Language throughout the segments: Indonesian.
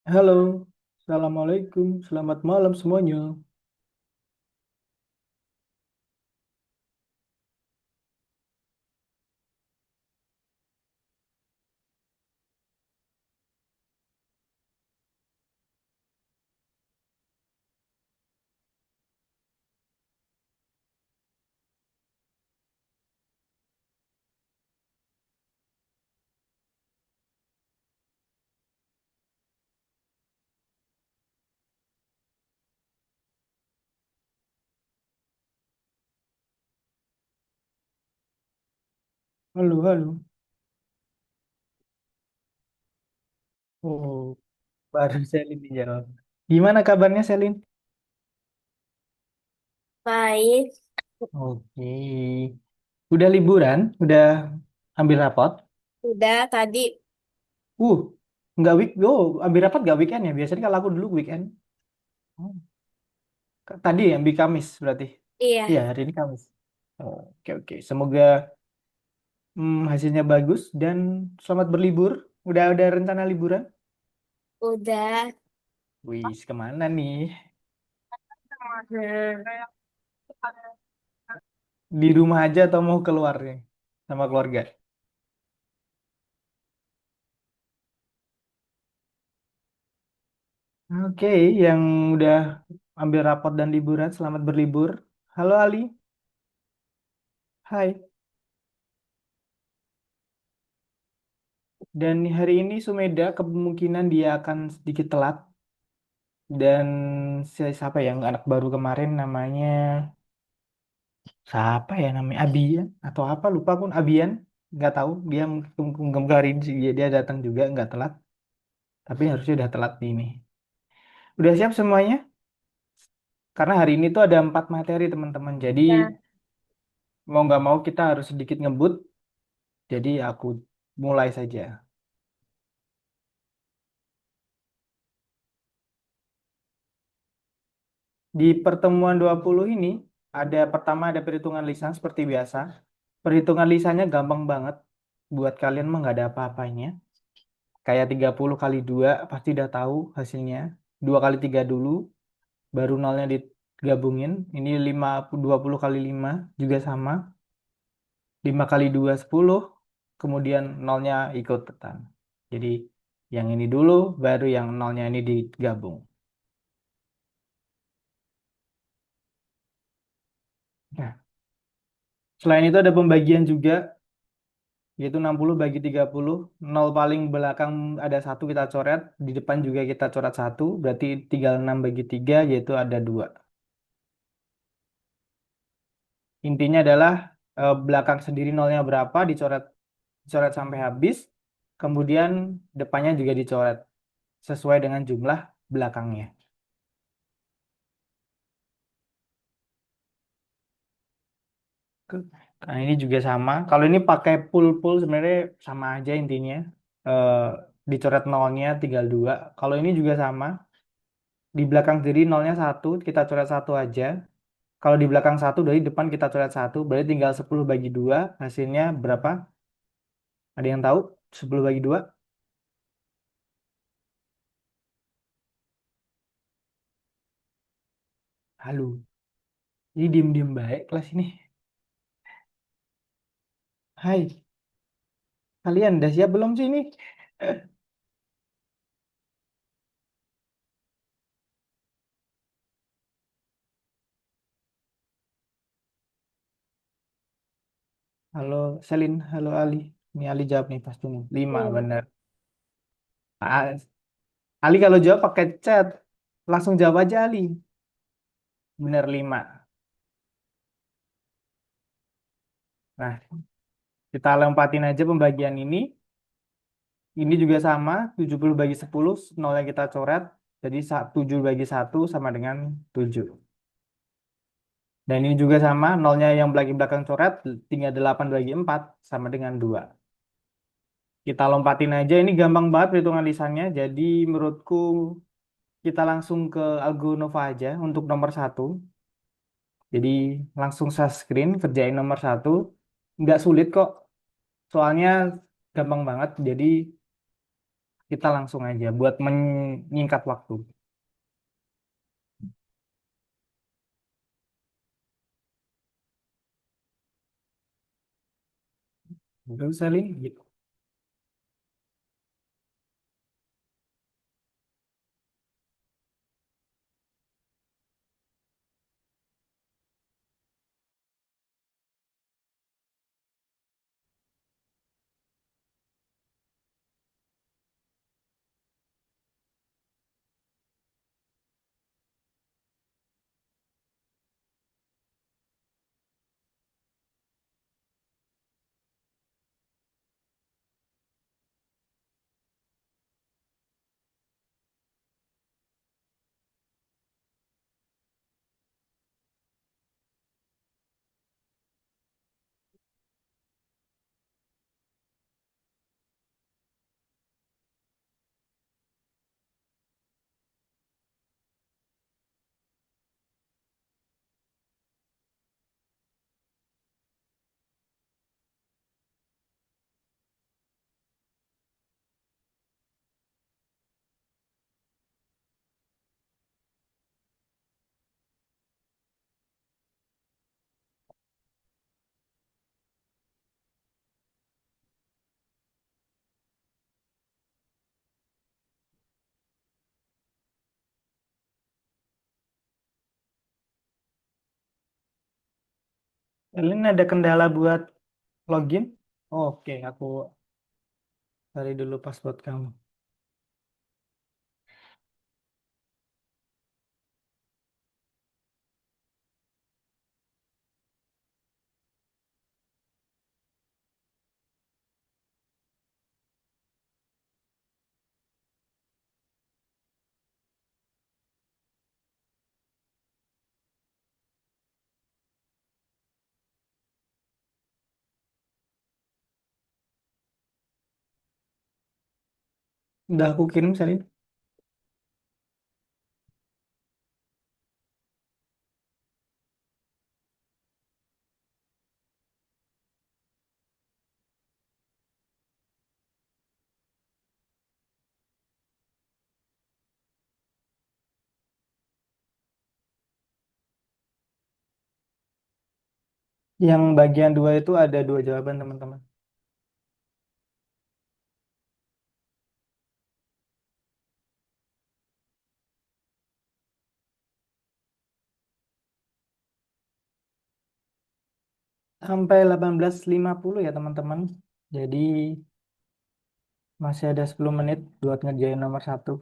Halo, Assalamualaikum, selamat malam semuanya. Halo, halo. Oh, baru Selin dijawab. Gimana kabarnya Selin? Baik, Oke. Udah liburan? Udah ambil rapot? udah tadi. Uh, nggak ambil rapot nggak weekend ya? Biasanya kalau aku dulu weekend. Oh, tadi ambil Kamis berarti. Iya, Iya, hari ini Kamis. Oke, oke. Semoga hasilnya bagus dan selamat berlibur. Udah rencana liburan? udah. Wih, kemana nih? Hmm, Di rumah aja atau mau keluar nih sama keluarga? Oke, yang udah ambil rapot dan liburan, selamat berlibur. Halo Ali, hai. Dan hari ini Sumeda kemungkinan dia akan sedikit telat. Dan siapa yang anak baru kemarin namanya, siapa ya namanya, Abian atau apa, lupa pun Abian. Nggak tahu, dia kemarin sih dia datang juga nggak telat. Tapi harusnya udah telat ini. Udah siap semuanya? Karena hari ini tuh ada 4 materi teman-teman. Jadi ya, mau nggak mau kita harus sedikit ngebut. Jadi aku mulai saja. Di pertemuan 20 ini pertama ada perhitungan lisan seperti biasa. Perhitungan lisannya gampang banget. Buat kalian mah nggak ada apa-apanya. Kayak 30 kali 2 pasti udah tahu hasilnya. 2 kali 3 dulu, baru nolnya digabungin. Ini 20 kali 5 juga sama. 5 kali 2 10. Kemudian nolnya ikutan. Jadi yang ini dulu, baru yang nolnya ini digabung. Nah, selain itu ada pembagian juga, yaitu 60 bagi 30. Nol paling belakang ada satu kita coret, di depan juga kita coret satu, berarti tinggal 6 bagi 3, yaitu ada dua. Intinya adalah belakang sendiri nolnya berapa, dicoret, dicoret sampai habis, kemudian depannya juga dicoret, sesuai dengan jumlah belakangnya. Nah, ini juga sama. Kalau ini pakai pool sebenarnya sama aja intinya. Eh, dicoret nolnya tinggal dua. Kalau ini juga sama. Di belakang diri nolnya satu, kita coret satu aja. Kalau di belakang satu, dari depan kita coret satu, berarti tinggal 10 bagi dua. Hasilnya berapa? Ada yang tahu? 10 bagi dua. Halo. Ini diem-diem baik kelas ini. Hai, kalian udah siap belum sih ini? Halo Selin, halo Ali. Ini Ali jawab nih pasti nih. 5 iya. bener. Ah, Ali kalau jawab pakai chat, langsung jawab aja Ali. Bener 5. Nah, kita lompatin aja pembagian ini. Ini juga sama, 70 bagi 10, nolnya kita coret. Jadi 7 bagi satu sama dengan 7. Dan ini juga sama, nolnya yang belakang coret, tinggal 8 bagi 4 sama dengan 2. Kita lompatin aja, ini gampang banget perhitungan lisannya. Jadi menurutku kita langsung ke Algo Nova aja untuk nomor satu. Jadi langsung share screen, kerjain nomor satu. Nggak sulit kok, soalnya gampang banget. Jadi Kita langsung aja buat menyingkat waktu. Gak usah, Lin. Gitu. Lin ada kendala buat login? Oke, aku cari dulu password kamu. Udah aku kirim, Selin. Yang bagian dua itu ada dua jawaban, teman-teman. Sampai 18.50 ya, teman-teman. Jadi masih ada 10 menit buat ngerjain nomor satu.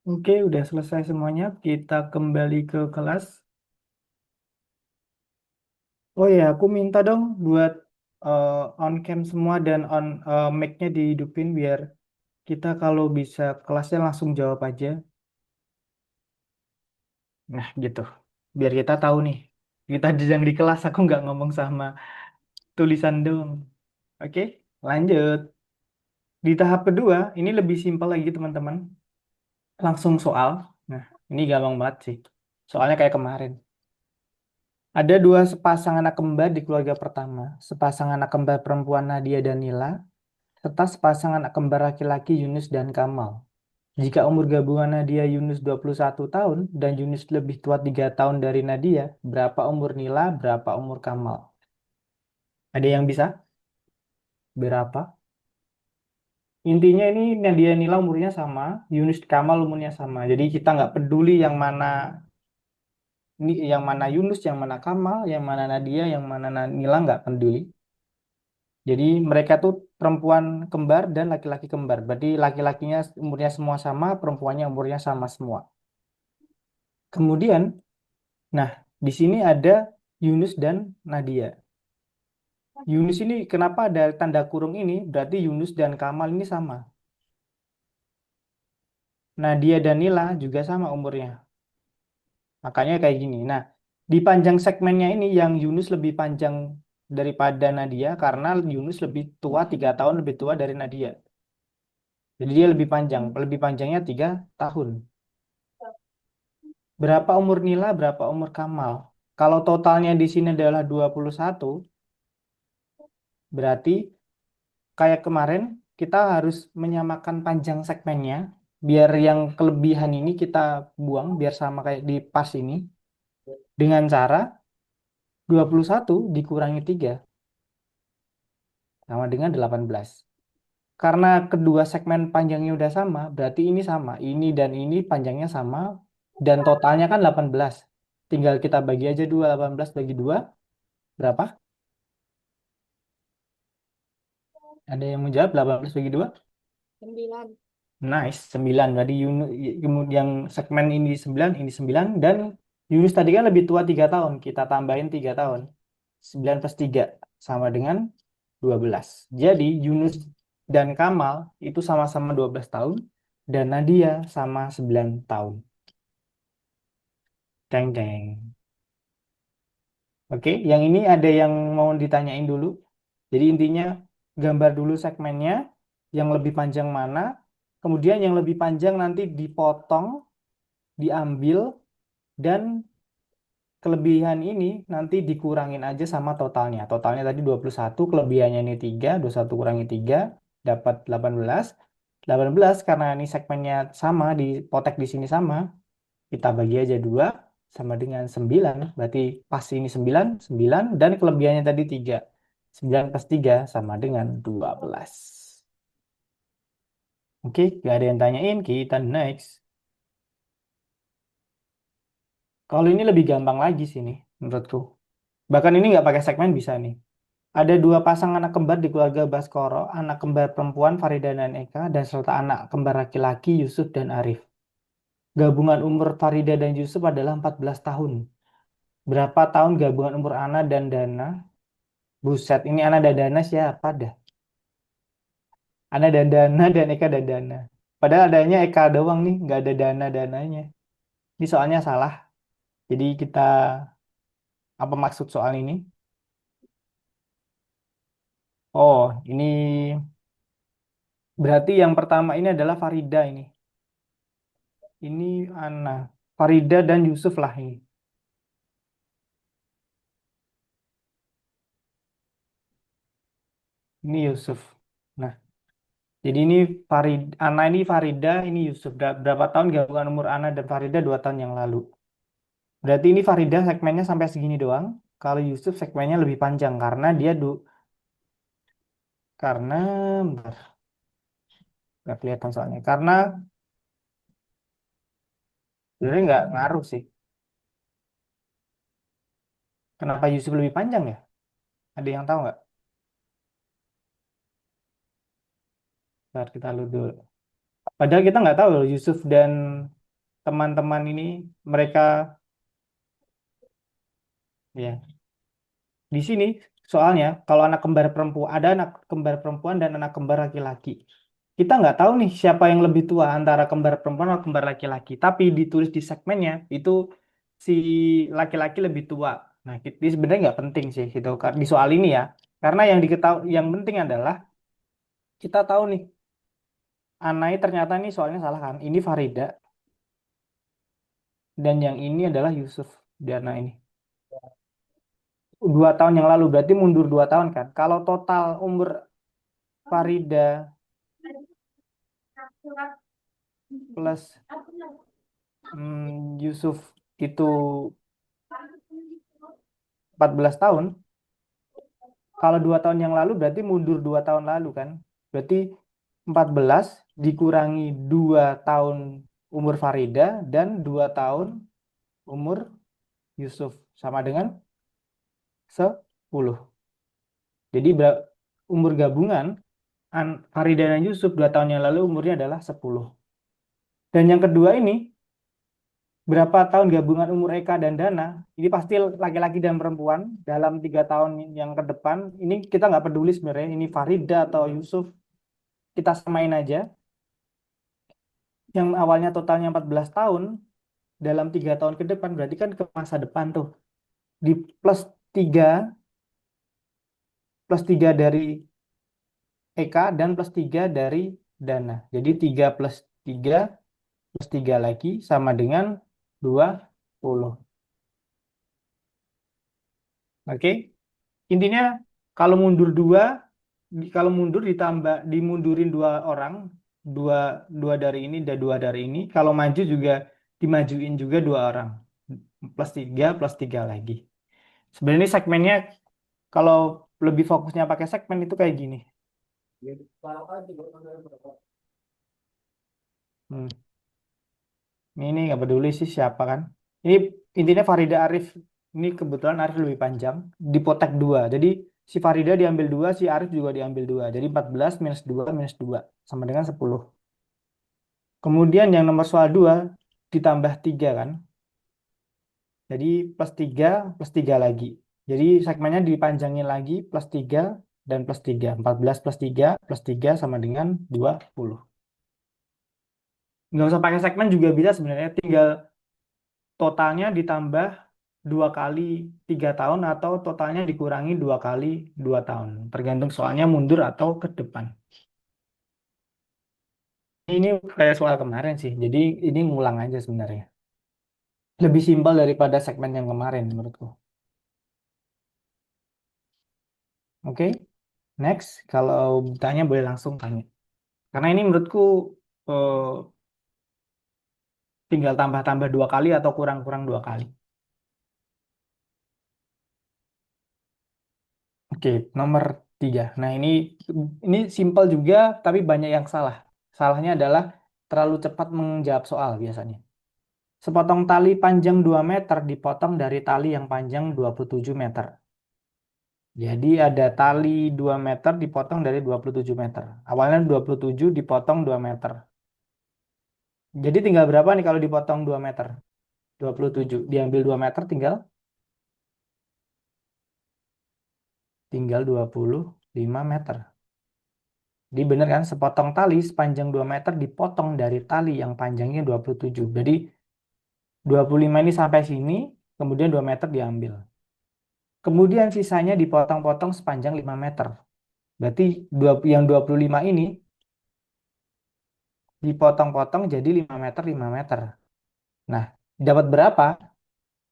Oke, udah selesai semuanya. Kita kembali ke kelas. Oh ya, aku minta dong buat eh, on cam semua dan mic-nya dihidupin biar kita kalau bisa kelasnya langsung jawab aja. Nah, gitu. Biar kita tahu nih. Kita sedang di kelas, aku nggak ngomong sama tulisan dong. Oke, lanjut. Di tahap kedua, ini lebih simpel lagi teman-teman. Langsung soal. Nah, ini gampang banget sih. Soalnya kayak kemarin. Ada dua sepasang anak kembar di keluarga pertama. Sepasang anak kembar perempuan Nadia dan Nila, serta sepasang anak kembar laki-laki Yunus dan Kamal. Jika umur gabungan Nadia Yunus 21 tahun dan Yunus lebih tua 3 tahun dari Nadia, berapa umur Nila, berapa umur Kamal? Ada yang bisa? Berapa? Intinya ini Nadia Nila umurnya sama, Yunus Kamal umurnya sama. Jadi kita nggak peduli yang mana Yunus, yang mana Kamal, yang mana Nadia, yang mana Nila nggak peduli. Jadi mereka tuh perempuan kembar dan laki-laki kembar. Berarti laki-lakinya umurnya semua sama, perempuannya umurnya sama semua. Kemudian, nah di sini ada Yunus dan Nadia. Yunus ini kenapa ada tanda kurung ini? Berarti Yunus dan Kamal ini sama. Nadia dan Nila juga sama umurnya. Makanya kayak gini. Nah, di panjang segmennya ini yang Yunus lebih panjang daripada Nadia karena Yunus lebih tua 3 tahun lebih tua dari Nadia. Jadi dia lebih panjang, lebih panjangnya 3 tahun. Berapa umur Nila, berapa umur Kamal? Kalau totalnya di sini adalah 21, berarti kayak kemarin kita harus menyamakan panjang segmennya biar yang kelebihan ini kita buang biar sama kayak di pas ini dengan cara 21 dikurangi 3 sama dengan 18. Karena kedua segmen panjangnya udah sama, berarti ini sama. Ini dan ini panjangnya sama dan totalnya kan 18. Tinggal kita bagi aja 2, 18 bagi 2 berapa? Ada yang menjawab 18 bagi 2? 9. Nice, 9. Berarti kemudian yang segmen ini 9, ini 9. Dan Yunus tadi kan lebih tua 3 tahun. Kita tambahin 3 tahun. 9 plus 3 sama dengan 12. Jadi Yunus dan Kamal itu sama-sama 12 tahun. Dan Nadia sama 9 tahun. Teng teng. Oke, yang ini ada yang mau ditanyain dulu. Jadi intinya gambar dulu segmennya, yang lebih panjang mana, kemudian yang lebih panjang nanti dipotong, diambil, dan kelebihan ini nanti dikurangin aja sama totalnya. Totalnya tadi 21, kelebihannya ini 3, 21 kurangi 3, dapat 18. 18 karena ini segmennya sama, dipotek di sini sama, kita bagi aja 2 sama dengan 9. Berarti pas ini 9, 9 dan kelebihannya tadi 3. 9 plus 3 sama dengan 12. Oke, gak ada yang tanyain, kita next. Kalau ini lebih gampang lagi sih nih, menurutku. Bahkan ini nggak pakai segmen bisa nih. Ada dua pasang anak kembar di keluarga Baskoro, anak kembar perempuan Farida dan Eka, dan serta anak kembar laki-laki Yusuf dan Arif. Gabungan umur Farida dan Yusuf adalah 14 tahun. Berapa tahun gabungan umur Ana dan Dana? Buset, ini Ana dan Dana siapa dah? Ana dan Dana dan Eka dan Dana. Padahal adanya Eka doang nih, nggak ada Dana-dananya. Ini soalnya salah. Jadi kita, apa maksud soal ini? Oh, ini berarti yang pertama ini adalah Farida ini. Ini Ana. Farida dan Yusuf lah ini. Ini Yusuf. Nah, jadi ini Ana ini Farida, ini Yusuf. Berapa tahun gabungan umur Ana dan Farida 2 tahun yang lalu. Berarti ini Farida segmennya sampai segini doang. Kalau Yusuf segmennya lebih panjang karena dia karena bentar, nggak kelihatan soalnya. Karena sebenarnya nggak ngaruh sih. Kenapa Yusuf lebih panjang ya? Ada yang tahu nggak? Ntar kita lihat dulu. Padahal kita nggak tahu loh Yusuf dan teman-teman ini mereka ya di sini soalnya kalau anak kembar perempuan ada anak kembar perempuan dan anak kembar laki-laki. Kita nggak tahu nih siapa yang lebih tua antara kembar perempuan atau kembar laki-laki. Tapi ditulis di segmennya itu si laki-laki lebih tua. Nah, ini sebenarnya nggak penting sih gitu di soal ini ya. Karena yang diketahui yang penting adalah kita tahu nih Anai ternyata nih soalnya salah kan. Ini Farida dan yang ini adalah Yusuf di Ana ini. 2 tahun yang lalu berarti mundur 2 tahun kan. Kalau total umur Farida plus Yusuf itu 14 tahun. Kalau 2 tahun yang lalu berarti mundur 2 tahun lalu kan. Berarti 14 dikurangi 2 tahun umur Farida dan 2 tahun umur Yusuf. Sama dengan 10. Jadi umur gabungan Farida dan Yusuf 2 tahun yang lalu umurnya adalah 10. Dan yang kedua ini berapa tahun gabungan umur Eka dan Dana, ini pasti laki-laki dan perempuan dalam 3 tahun yang ke depan, ini kita nggak peduli sebenarnya, ini Farida atau Yusuf, kita samain aja. Yang awalnya totalnya 14 tahun, dalam 3 tahun ke depan, berarti kan ke masa depan tuh. Di plus 3 dari Eka dan plus 3 dari Dana. Jadi 3 plus 3 lagi sama dengan 20. Oke? Intinya kalau mundur dua, kalau mundur ditambah dimundurin 2 orang, dua dua dari ini dan 2 dari ini. Kalau maju juga dimajuin juga 2 orang, plus 3 lagi. Sebenarnya ini segmennya kalau lebih fokusnya pakai segmen itu kayak gini. Hmm. Ini nggak peduli sih siapa kan. Ini intinya Farida Arif. Ini kebetulan Arif lebih panjang. Dipotek 2. Jadi si Farida diambil 2, si Arif juga diambil 2. Jadi 14 minus 2 minus 2. Sama dengan 10. Kemudian yang nomor soal 2 ditambah 3 kan. Jadi plus 3 lagi. Jadi segmennya dipanjangin lagi plus 3 dan plus 3. 14 plus 3 sama dengan 20. Nggak usah pakai segmen juga bisa sebenarnya. Tinggal totalnya ditambah 2 kali 3 tahun atau totalnya dikurangi 2 kali 2 tahun. Tergantung soalnya mundur atau ke depan. Ini kayak soal kemarin sih. Jadi ini ngulang aja sebenarnya. Lebih simpel daripada segmen yang kemarin menurutku. Oke, next. Kalau bertanya boleh langsung tanya. Karena ini menurutku eh, tinggal tambah-tambah 2 kali atau kurang-kurang 2 kali. Oke, nomor 3. Nah, ini simpel juga, tapi banyak yang salah. Salahnya adalah terlalu cepat menjawab soal biasanya. Sepotong tali panjang 2 meter dipotong dari tali yang panjang 27 meter. Jadi ada tali 2 meter dipotong dari 27 meter. Awalnya 27 dipotong 2 meter. Jadi tinggal berapa nih kalau dipotong 2 meter? 27. Diambil 2 meter tinggal 25 meter. Jadi benar kan, sepotong tali sepanjang 2 meter dipotong dari tali yang panjangnya 27. Jadi 25 ini sampai sini, kemudian 2 meter diambil. Kemudian sisanya dipotong-potong sepanjang 5 meter. Berarti yang 25 ini dipotong-potong jadi 5 meter, 5 meter. Nah, dapat berapa?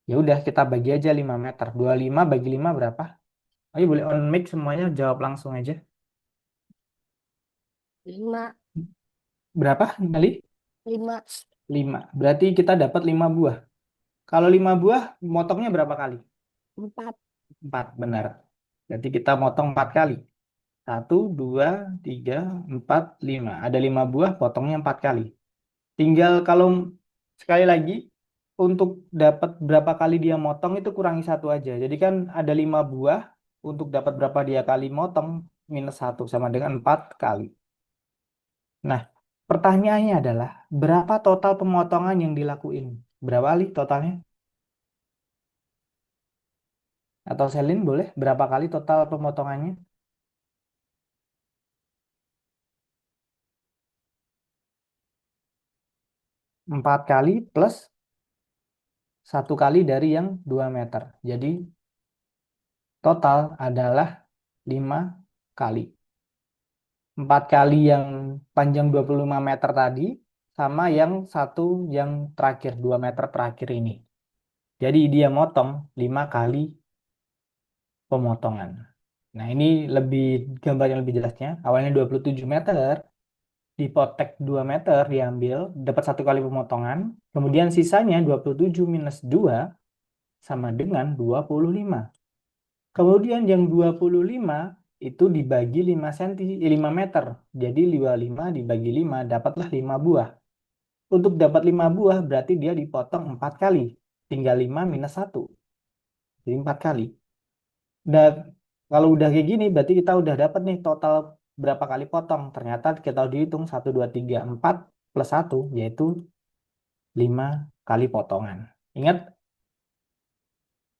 Ya udah kita bagi aja 5 meter. 25 bagi 5 berapa? Ayo boleh on mic semuanya jawab langsung aja. 5. Berapa kali? 5. 5. Berarti kita dapat 5 buah. Kalau 5 buah, motongnya berapa kali? 4. 4, benar. Berarti kita motong 4 kali. 1, 2, 3, 4, 5. Ada 5 buah, potongnya 4 kali. Tinggal kalau sekali lagi, untuk dapat berapa kali dia motong itu kurangi 1 aja. Jadi kan ada 5 buah, untuk dapat berapa dia kali motong, minus 1 sama dengan 4 kali. Nah, Pertanyaannya adalah, berapa total pemotongan yang dilakuin? Berapa kali totalnya? Atau Selin boleh? Berapa kali total pemotongannya? 4 kali plus 1 kali dari yang 2 meter. Jadi total adalah 5 kali. 4 kali yang panjang 25 meter tadi, sama yang satu yang terakhir, 2 meter terakhir ini. Jadi dia motong 5 kali pemotongan. Nah, ini lebih gambar yang lebih jelasnya. Awalnya 27 meter, dipotek 2 meter diambil, dapat 1 kali pemotongan. Kemudian sisanya 27 minus 2 sama dengan 25. Kemudian yang 25 itu dibagi 5 cm, 5 meter. Jadi 25 dibagi 5 dapatlah 5 buah. Untuk dapat 5 buah berarti dia dipotong 4 kali. Tinggal 5 minus 1. Jadi 4 kali. Dan kalau udah kayak gini berarti kita udah dapat nih total berapa kali potong. Ternyata kita udah dihitung 1, 2, 3, 4 plus 1 yaitu 5 kali potongan. Ingat,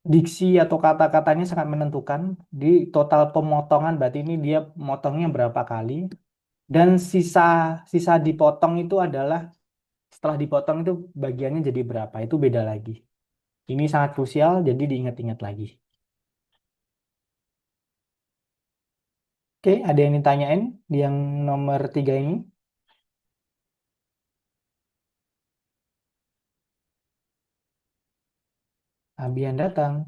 diksi atau kata-katanya sangat menentukan. Di total pemotongan berarti ini dia motongnya berapa kali. Dan sisa sisa dipotong itu adalah setelah dipotong itu bagiannya jadi berapa. Itu beda lagi. Ini sangat krusial jadi diingat-ingat lagi. Oke, ada yang ditanyain di yang nomor 3 ini? Abian datang.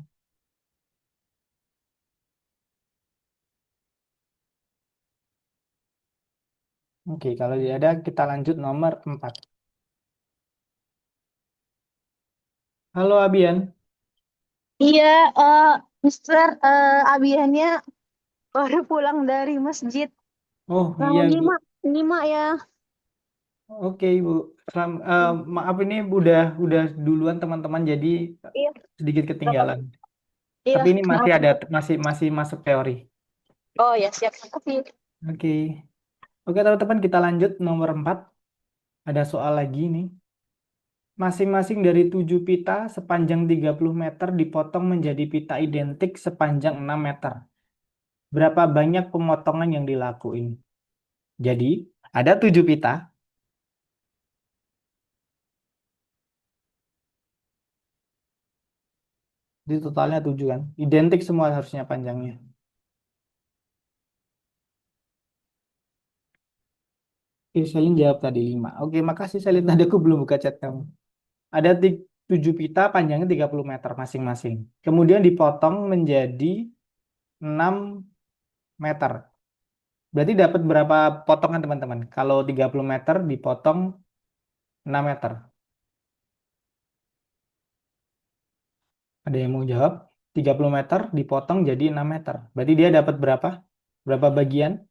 Oke, kalau tidak ada kita lanjut nomor 4. Halo Abian. Iya, Mister, Abiannya baru pulang dari masjid. Oh Nah, iya Ibu. nyimak ya. Oke Ibu. Maaf ini udah duluan teman-teman jadi Iya, sedikit berapa? ketinggalan. Iya, Tapi ini masih kenapa? ada masih masih masuk teori. Oh ya, siap. Makasih. Oke. Oke teman-teman kita lanjut nomor 4. Ada soal lagi nih. Masing-masing dari 7 pita sepanjang 30 meter dipotong menjadi pita identik sepanjang 6 meter. Berapa banyak pemotongan yang dilakuin? Jadi, ada 7 pita. Di totalnya 7 kan. Identik semua harusnya panjangnya. Oke, Selin jawab tadi 5. Oke, makasih Selin. Tadi aku belum buka chat kamu. Ada 7 pita panjangnya 30 meter masing-masing. Kemudian dipotong menjadi 6 meter. Berarti dapat berapa potongan teman-teman? Kalau 30 meter dipotong 6 meter. Ada yang mau jawab? 30 meter dipotong jadi 6 meter. Berarti dia dapat berapa? Berapa bagian?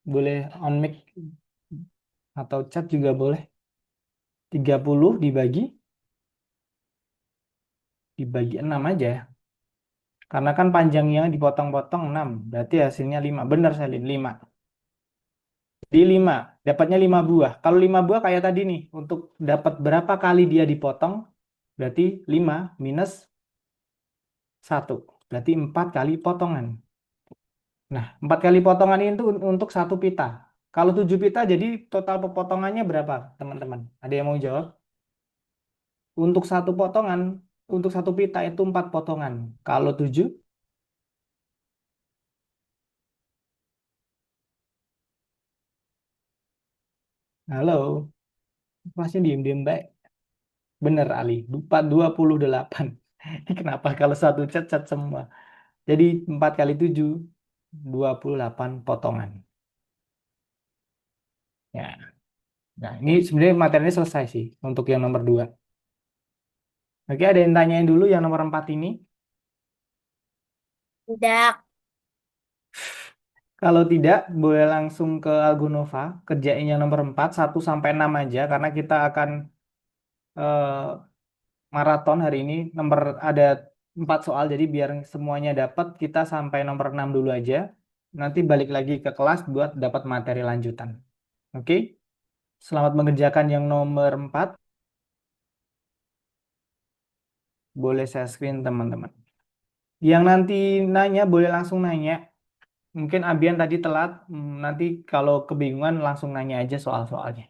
Boleh on mic atau chat juga boleh. 30 dibagi 6 aja. Karena kan panjangnya dipotong-potong 6. Berarti hasilnya 5. Benar Salin, 5. Di 5. Dapatnya 5 buah. Kalau 5 buah kayak tadi nih. Untuk dapat berapa kali dia dipotong. Berarti 5 minus 1. Berarti 4 kali potongan. Nah, 4 kali potongan itu untuk satu pita. Kalau 7 pita, jadi total pepotongannya berapa, teman-teman? Ada yang mau jawab? Untuk satu potongan, untuk satu pita itu 4 potongan. Kalau 7, halo, masih diem-diem baik. Bener, Ali. 28. Ini kenapa kalau satu cat semua? Jadi 4 kali 7, 28 potongan. Ya, nah ini sebenarnya materinya selesai sih untuk yang nomor 2. Oke, ada yang tanyain dulu yang nomor 4 ini. Tidak. Kalau tidak, boleh langsung ke Algonova, kerjain yang nomor 4, 1 sampai 6 aja, karena kita akan maraton hari ini. Ada 4 soal, jadi biar semuanya dapat, kita sampai nomor 6 dulu aja. Nanti balik lagi ke kelas buat dapat materi lanjutan. Oke? Selamat mengerjakan yang nomor 4. Boleh saya screen teman-teman. Yang nanti nanya boleh langsung nanya. Mungkin Abian tadi telat. Nanti kalau kebingungan langsung nanya aja soal-soalnya.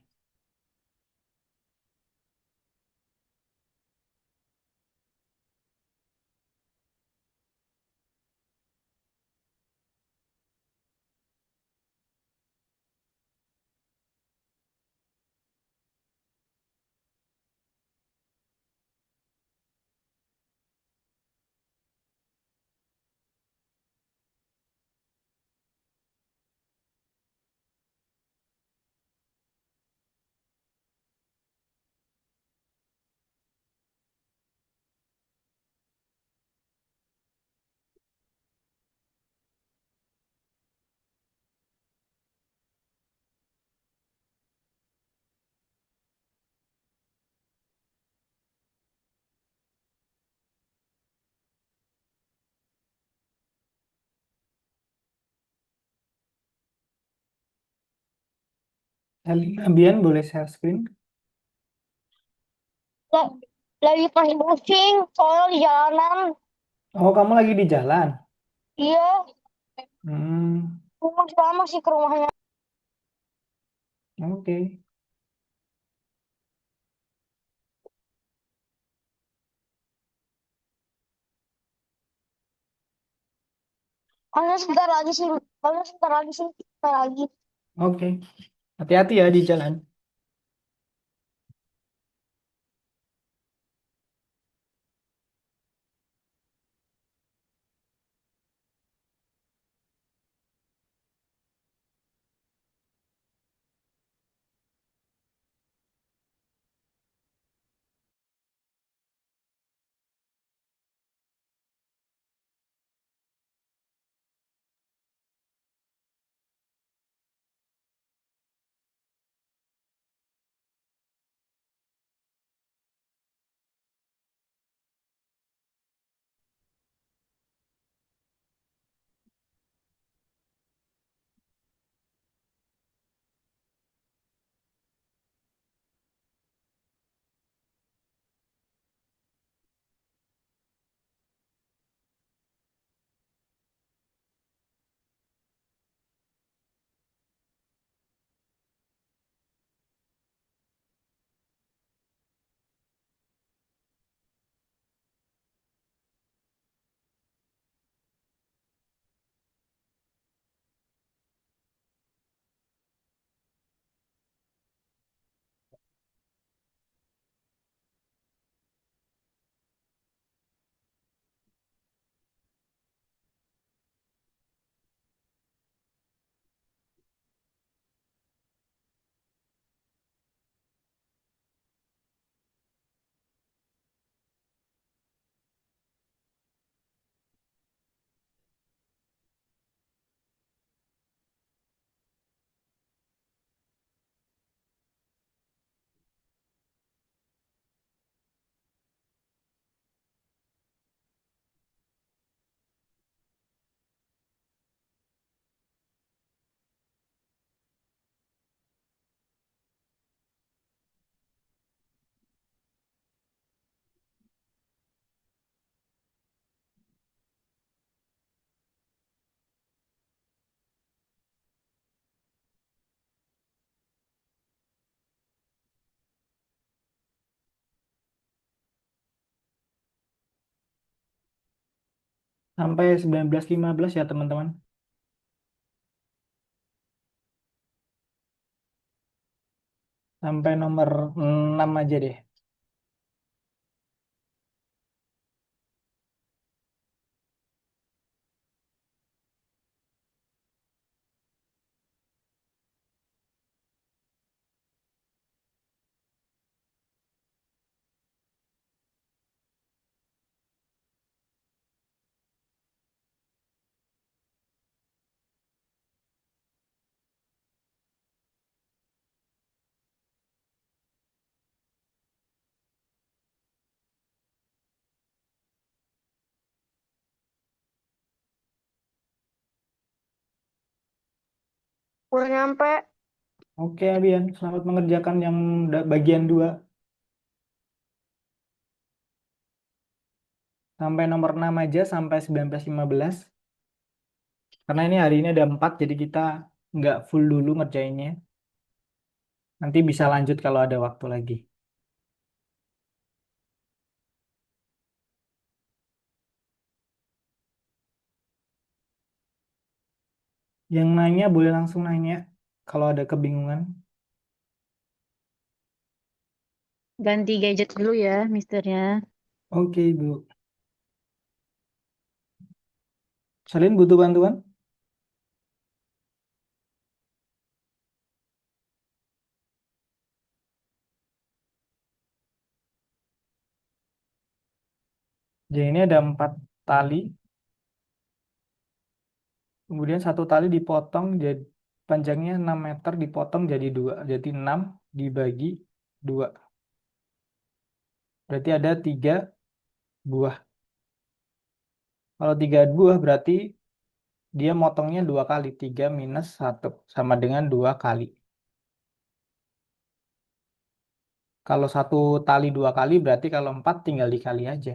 Abian boleh share screen. La- Lagi pas pusing, soalnya di jalanan. Oh, kamu lagi di jalan. Iya, Hmm, rumah lama sih ke rumahnya. oke. Hanya sebentar lagi sih, hanya sebentar lagi sih, sebentar lagi. Oke. Hati-hati ya di jalan. Sampai 19.15 ya teman-teman. Sampai nomor 6 aja deh. Udah nyampe. Oke, Abian, selamat mengerjakan yang bagian 2 sampai nomor 6 aja sampai 19-15. Karena ini hari ini ada 4, jadi kita nggak full dulu ngerjainnya. Nanti bisa lanjut kalau ada waktu lagi. Yang nanya boleh langsung nanya kalau ada kebingungan. Ganti gadget dulu ya, misternya. Oke, Ibu. Salin butuh bantuan? Jadi ini ada 4 tali. Kemudian satu tali dipotong jadi panjangnya 6 meter dipotong jadi 2. Jadi 6 dibagi 2. Berarti ada 3 buah. Kalau 3 buah berarti dia motongnya 2 kali. 3 minus 1 sama dengan 2 kali. Kalau satu tali 2 kali berarti kalau 4 tinggal dikali aja.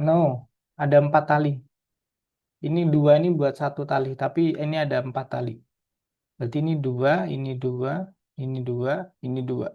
No, ada 4 tali. Ini 2 ini buat satu tali, tapi ini ada 4 tali. Berarti ini 2, ini 2, ini 2, ini 2.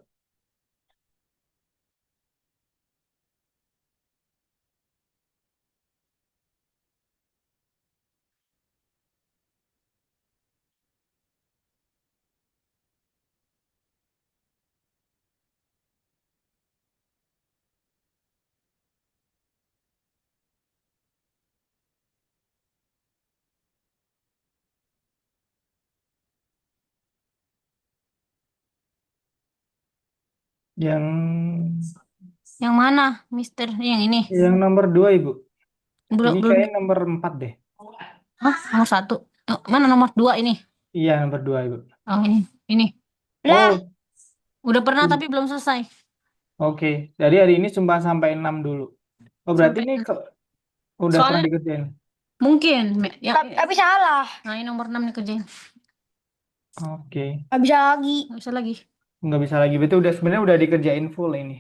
Yang Yang mana, mister? Yang ini? yang nomor 2, Ibu. Belum, Ini belum. kayaknya nomor 4 deh. Hah, nomor 1. Mana nomor 2 ini? Iya, nomor 2, Ibu. Oh, ini. Ini. Lah, Oh, Udah pernah i- tapi belum selesai. oke. Jadi hari ini cuma sampai 6 dulu. Oh, berarti Sampai ini udah pernah soalnya dikerjain. mungkin yang tapi salah. nah ini nomor 6 nih kerjain. Oke. Nggak bisa lagi. Nggak bisa lagi. Nggak bisa lagi. Berarti udah sebenarnya udah dikerjain full ini.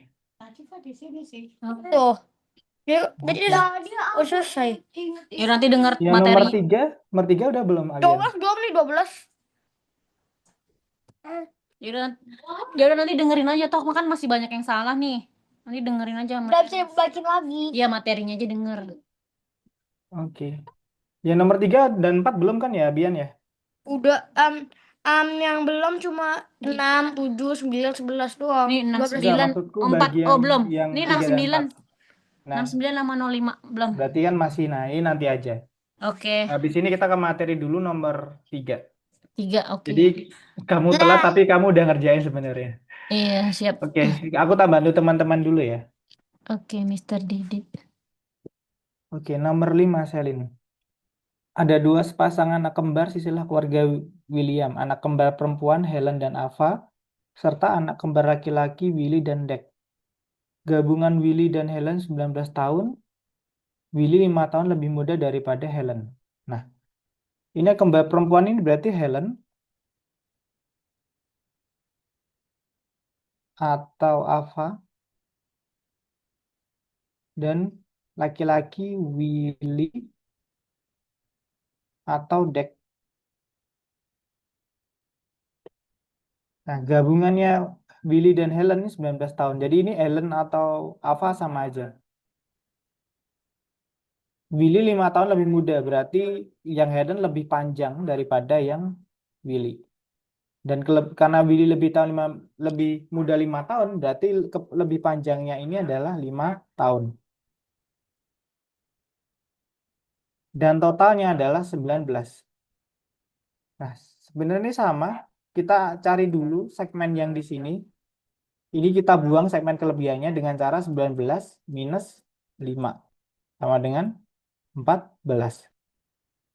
Apa? Tuh. Dia, jadi Oke. udah selesai. Ya nanti dengar Yang materinya. nomor 3 udah belum, Abian? 12 belum nih, 12. Ya udah, ya udah nanti dengerin aja toh kan masih banyak yang salah nih. Nanti dengerin aja Nggak bisa dibacain lagi. ya materinya aja denger. Oke. Yang nomor 3 dan 4 belum kan ya, Abian ya? Udah, yang belum cuma 6, 7, 9, 11 doang. Nih 6 12 Enggak, 9 maksudku 4. bagian Oh, belum. yang Nih 6 3 dan 9. 4. Nah, 6 9 sama 05 belum. berarti kan masih naik nanti aja. Oke. Habis ini kita ke materi dulu nomor 3. 3 oke. Jadi kamu telat tapi kamu udah ngerjain sebenarnya. Iya, siap. Oke, aku tambah bantu teman-teman dulu ya. Oke, Mister Didit. Oke, nomor 5, Selin. Ada 2 sepasang anak kembar sisilah keluarga William, anak kembar perempuan Helen dan Ava, serta anak kembar laki-laki Willy dan Dick. Gabungan Willy dan Helen 19 tahun, Willy 5 tahun lebih muda daripada Helen. Nah, ini kembar perempuan ini berarti Helen atau Ava, dan laki-laki Willy atau Dick. Nah, gabungannya Willy dan Helen ini 19 tahun. Jadi ini Helen atau Ava sama aja. Willy 5 tahun lebih muda, berarti yang Helen lebih panjang daripada yang Willy. Dan karena Willy lebih muda 5 tahun, berarti lebih panjangnya ini adalah 5 tahun. Dan totalnya adalah 19. Nah, sebenarnya ini sama. Kita cari dulu segmen yang di sini. Ini kita buang segmen kelebihannya dengan cara 19 minus 5. Sama dengan 14.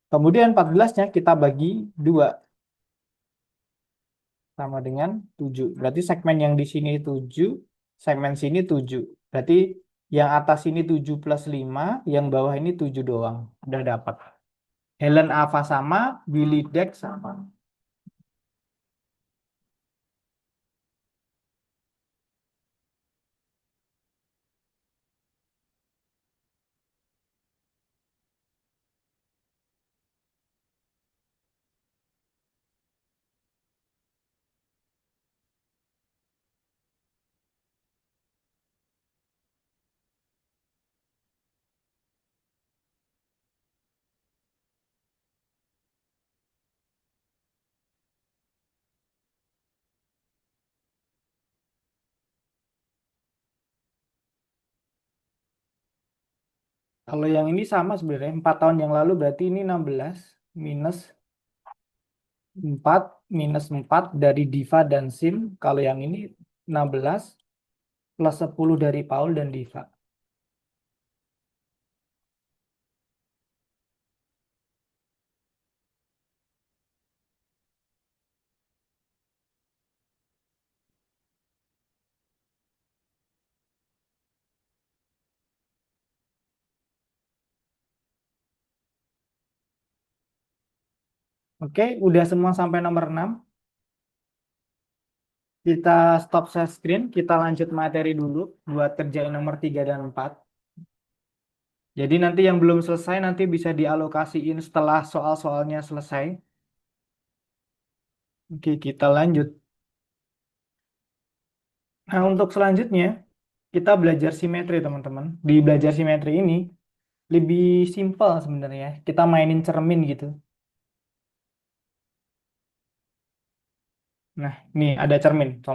Kemudian 14-nya kita bagi 2. Sama dengan 7. Berarti segmen yang di sini 7, segmen sini 7. Berarti yang atas ini 7 plus 5, yang bawah ini 7 doang. Udah dapat. Helen Ava sama, Willy Dex sama. Kalau yang ini sama sebenarnya. 4 tahun yang lalu berarti ini 16 minus 4 minus 4 dari Diva dan Sim. Kalau yang ini 16 plus 10 dari Paul dan Diva. Oke, udah semua sampai nomor 6. Kita stop share screen, kita lanjut materi dulu buat kerjain nomor 3 dan 4. Jadi nanti yang belum selesai nanti bisa dialokasiin setelah soal-soalnya selesai. Oke, kita lanjut. Nah, untuk selanjutnya kita belajar simetri, teman-teman. Di belajar simetri ini lebih simpel sebenarnya. Kita mainin cermin gitu. Nah, ini ada cermin.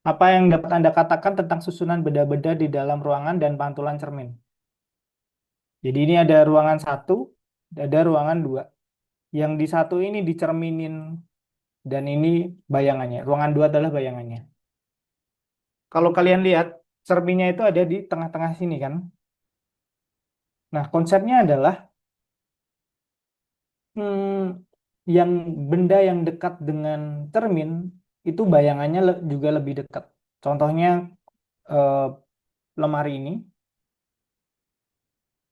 Apa yang dapat Anda katakan tentang susunan benda-benda di dalam ruangan dan pantulan cermin? Jadi ini ada ruangan satu, ada ruangan dua. Yang di satu ini dicerminin dan ini bayangannya. Ruangan dua adalah bayangannya. Kalau kalian lihat, cerminnya itu ada di tengah-tengah sini kan. Nah, konsepnya adalah yang benda yang dekat dengan cermin itu bayangannya juga lebih dekat. Contohnya eh, lemari ini,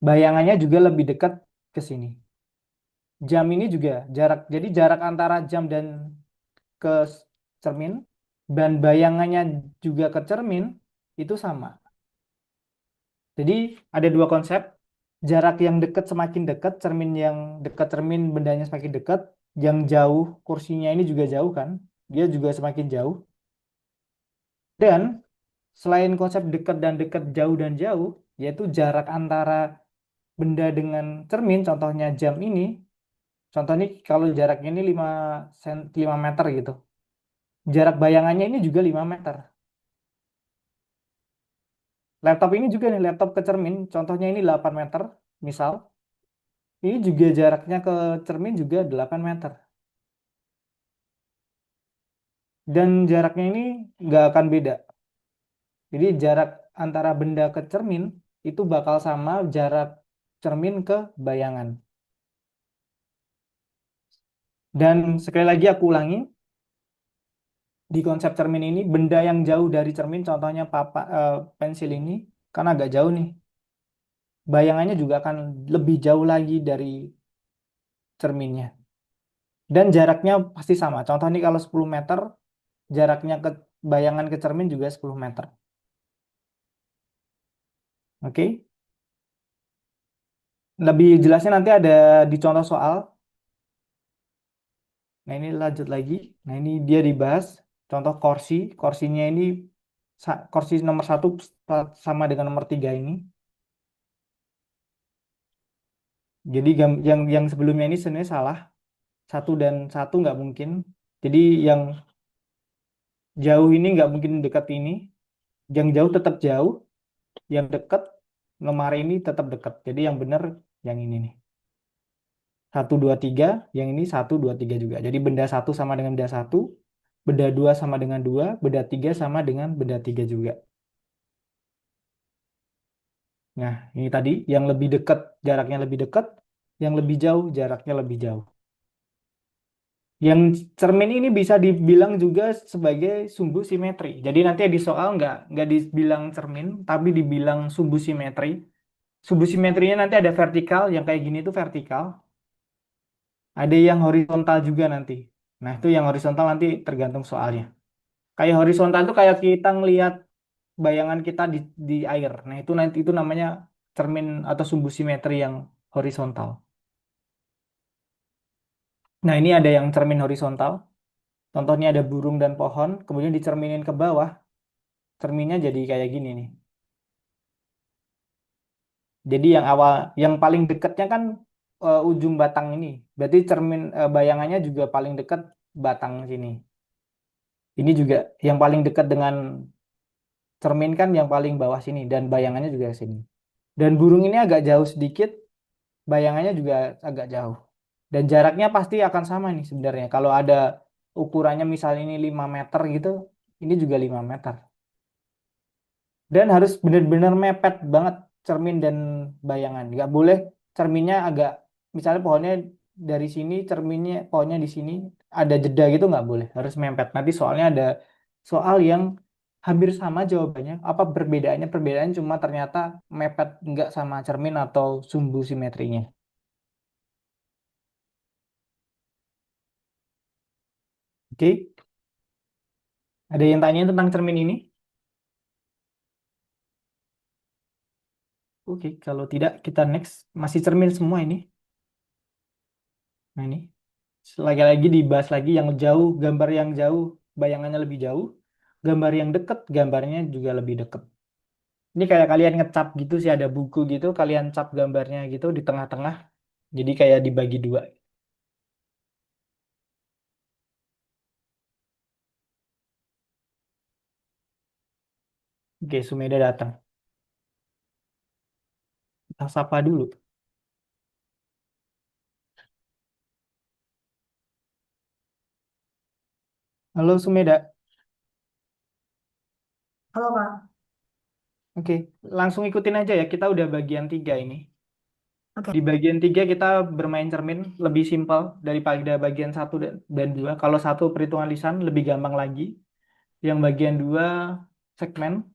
bayangannya juga lebih dekat ke sini. Jam ini juga jadi jarak antara jam dan ke cermin dan bayangannya juga ke cermin itu sama. Jadi ada dua konsep, jarak yang dekat semakin dekat, cermin yang dekat cermin bendanya semakin dekat, yang jauh kursinya ini juga jauh kan, dia juga semakin jauh. Dan selain konsep dekat dan dekat, jauh dan jauh, yaitu jarak antara benda dengan cermin, contohnya jam ini, contoh ini kalau jaraknya ini 5 meter gitu. Jarak bayangannya ini juga 5 meter. Laptop ini juga nih, laptop ke cermin, contohnya ini 8 meter, misal. Ini juga jaraknya ke cermin juga 8 meter. Dan jaraknya ini nggak akan beda. Jadi jarak antara benda ke cermin itu bakal sama jarak cermin ke bayangan. Dan sekali lagi aku ulangi, di konsep cermin ini, benda yang jauh dari cermin, contohnya pensil ini, kan agak jauh nih. Bayangannya juga akan lebih jauh lagi dari cerminnya. Dan jaraknya pasti sama. Contoh ini kalau 10 meter, jaraknya ke bayangan ke cermin juga 10 meter. Oke? Lebih jelasnya nanti ada di contoh soal. Nah, ini lanjut lagi. Nah, ini dia dibahas. Contoh kursi. Kursinya ini kursi nomor satu sama dengan nomor tiga ini. Jadi yang sebelumnya ini sebenarnya salah. Satu dan satu nggak mungkin. Jadi yang jauh ini nggak mungkin dekat ini. Yang jauh tetap jauh. Yang dekat lemari ini tetap dekat. Jadi yang benar yang ini nih. Satu, dua, tiga. Yang ini satu, dua, tiga juga. Jadi benda satu sama dengan benda satu. Benda dua sama dengan dua. Benda tiga sama dengan benda tiga juga. Nah, ini tadi yang lebih dekat jaraknya lebih dekat, yang lebih jauh jaraknya lebih jauh. Yang cermin ini bisa dibilang juga sebagai sumbu simetri. Jadi nanti di soal nggak dibilang cermin, tapi dibilang sumbu simetri. Sumbu simetrinya nanti ada vertikal, yang kayak gini itu vertikal. Ada yang horizontal juga nanti. Nah, itu yang horizontal nanti tergantung soalnya. Kayak horizontal itu kayak kita ngelihat bayangan kita di air. Nah, itu nanti itu namanya cermin atau sumbu simetri yang horizontal. Nah, ini ada yang cermin horizontal. Contohnya ada burung dan pohon, kemudian dicerminin ke bawah, cerminnya jadi kayak gini nih. Jadi yang awal, yang paling dekatnya kan ujung batang ini. Berarti cermin bayangannya juga paling dekat batang sini. Ini juga yang paling dekat dengan cermin kan yang paling bawah sini dan bayangannya juga sini. Dan burung ini agak jauh sedikit, bayangannya juga agak jauh. Dan jaraknya pasti akan sama nih sebenarnya. Kalau ada ukurannya misalnya ini 5 meter gitu, ini juga 5 meter. Dan harus benar-benar mepet banget cermin dan bayangan. Nggak boleh cerminnya agak, misalnya pohonnya dari sini, cerminnya pohonnya di sini, ada jeda gitu nggak boleh. Harus mepet. Nanti soalnya ada soal yang hampir sama jawabannya. Apa perbedaannya? Perbedaannya cuma ternyata mepet nggak sama cermin atau sumbu simetrinya. Oke, ada yang tanya tentang cermin ini? Oke, kalau tidak kita next. Masih cermin semua ini. Nah ini. Lagi-lagi dibahas lagi yang jauh, gambar yang jauh, bayangannya lebih jauh. Gambar yang dekat, gambarnya juga lebih dekat. Ini kayak kalian ngecap gitu sih, ada buku gitu, kalian cap gambarnya gitu di tengah-tengah. Jadi kayak dibagi dua. Oke, Sumeda datang. Kita sapa dulu. Halo Sumeda. Halo Kak. Oke, langsung ikutin aja ya. Kita udah bagian 3 ini. Oke. Di bagian 3 kita bermain cermin lebih simpel daripada bagian satu dan 2. Kalau satu perhitungan lisan lebih gampang lagi. Yang bagian 2 segmen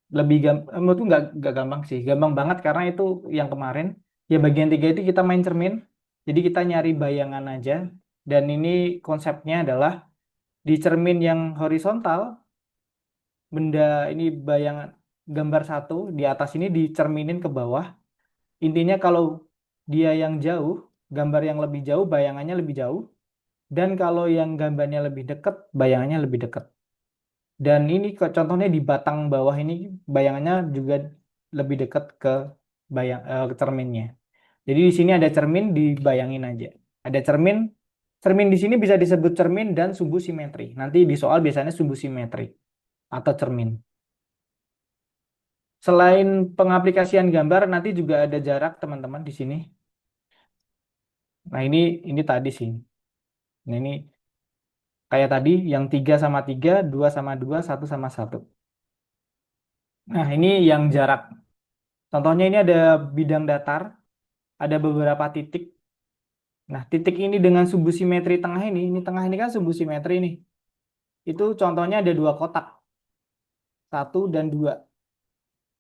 lebih gampang, menurutku nggak gampang sih, gampang banget karena itu yang kemarin. Ya bagian 3 itu kita main cermin, jadi kita nyari bayangan aja. Dan ini konsepnya adalah di cermin yang horizontal, benda ini bayangan gambar satu di atas ini dicerminin ke bawah. Intinya kalau dia yang jauh, gambar yang lebih jauh, bayangannya lebih jauh. Dan kalau yang gambarnya lebih dekat, bayangannya lebih dekat. Dan ini contohnya di batang bawah ini bayangannya juga lebih dekat ke ke cerminnya. Jadi di sini ada cermin, dibayangin aja. Ada cermin, cermin di sini bisa disebut cermin dan sumbu simetri. Nanti di soal biasanya sumbu simetri atau cermin. Selain pengaplikasian gambar, nanti juga ada jarak teman-teman di sini. Nah ini tadi sih. Nah ini kayak tadi yang 3 sama 3, 2 sama 2, 1 sama 1. Nah ini yang jarak. Contohnya ini ada bidang datar, ada beberapa titik. Nah, titik ini dengan sumbu simetri tengah ini tengah ini kan sumbu simetri nih. Itu contohnya ada dua kotak, satu dan dua.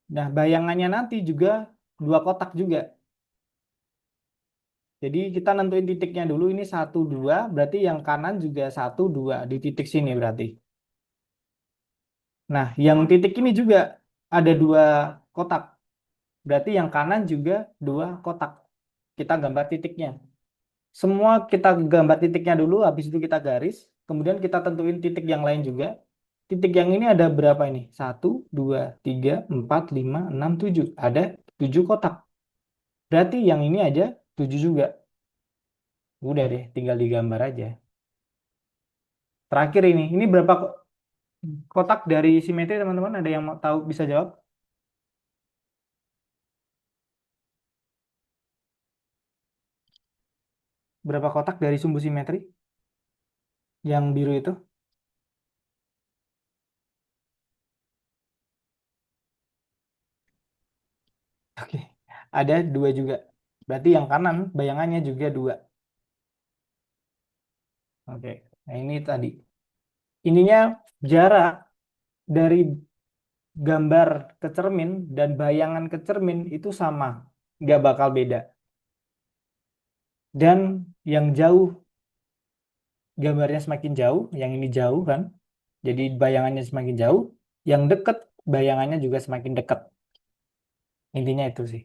Nah, bayangannya nanti juga dua kotak juga. Jadi kita nentuin titiknya dulu ini satu dua, berarti yang kanan juga satu dua di titik sini berarti. Nah, yang titik ini juga ada dua kotak, berarti yang kanan juga dua kotak. Kita gambar titiknya. Semua kita gambar titiknya dulu, habis itu kita garis. Kemudian kita tentuin titik yang lain juga. Titik yang ini ada berapa ini? Satu, dua, tiga, empat, lima, enam, tujuh. Ada 7 kotak. Berarti yang ini aja 7 juga. Udah deh, tinggal digambar aja. Terakhir ini berapa kotak dari simetri teman-teman? Ada yang mau tahu bisa jawab? Berapa kotak dari sumbu simetri? Yang biru itu? Oke, ada dua juga. Berarti yang kanan bayangannya juga dua. Oke. Nah, ini tadi. Ininya jarak dari gambar ke cermin dan bayangan ke cermin itu sama. Nggak bakal beda. Dan yang jauh, gambarnya semakin jauh, yang ini jauh kan. Jadi bayangannya semakin jauh, yang dekat bayangannya juga semakin dekat. Intinya itu sih.